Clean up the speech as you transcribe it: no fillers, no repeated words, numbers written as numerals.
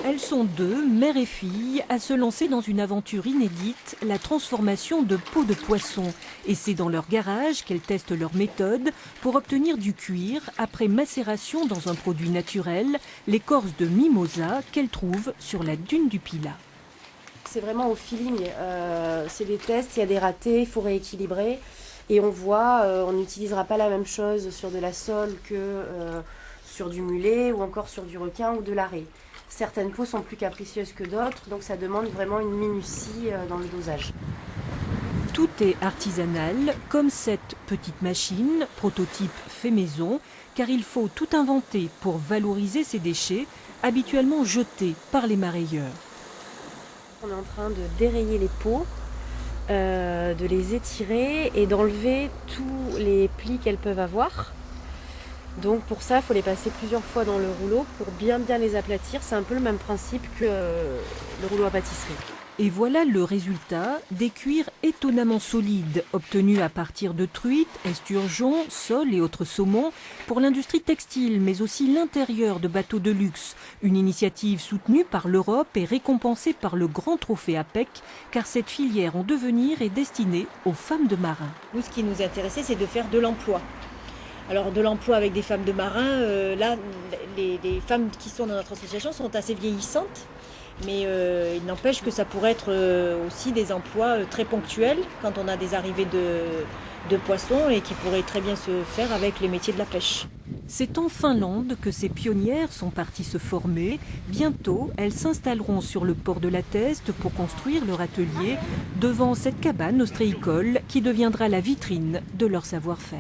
Elles sont deux, mère et fille, à se lancer dans une aventure inédite, la transformation de peau de poisson. Et c'est dans leur garage qu'elles testent leur méthode pour obtenir du cuir après macération dans un produit naturel, l'écorce de mimosa qu'elles trouvent sur la dune du Pilat. C'est vraiment au feeling, c'est des tests, il y a des ratés, il faut rééquilibrer. Et on voit, on n'utilisera pas la même chose sur de la sole que sur du mulet ou encore sur du requin ou de l'arrêt. Certaines peaux sont plus capricieuses que d'autres, donc ça demande vraiment une minutie dans le dosage. Tout est artisanal, comme cette petite machine, prototype fait maison, car il faut tout inventer pour valoriser ces déchets, habituellement jetés par les marailleurs. On est en train de dérayer les peaux, de les étirer et d'enlever tous les plis qu'elles peuvent avoir. Donc pour ça, il faut les passer plusieurs fois dans le rouleau pour bien les aplatir. C'est un peu le même principe que le rouleau à pâtisserie. Et voilà le résultat, des cuirs étonnamment solides, obtenus à partir de truites, esturgeons, soles et autres saumons, pour l'industrie textile, mais aussi l'intérieur de bateaux de luxe. Une initiative soutenue par l'Europe et récompensée par le grand trophée APEC, car cette filière en devenir est destinée aux femmes de marins. Nous, ce qui nous intéressait, c'est de faire de l'emploi. Alors de l'emploi avec des femmes de marins, là, les femmes qui sont dans notre association sont assez vieillissantes. Mais il n'empêche que ça pourrait être aussi des emplois très ponctuels quand on a des arrivées de poissons et qui pourraient très bien se faire avec les métiers de la pêche. C'est en Finlande que ces pionnières sont parties se former. Bientôt, elles s'installeront sur le port de la Teste pour construire leur atelier devant cette cabane ostréicole qui deviendra la vitrine de leur savoir-faire.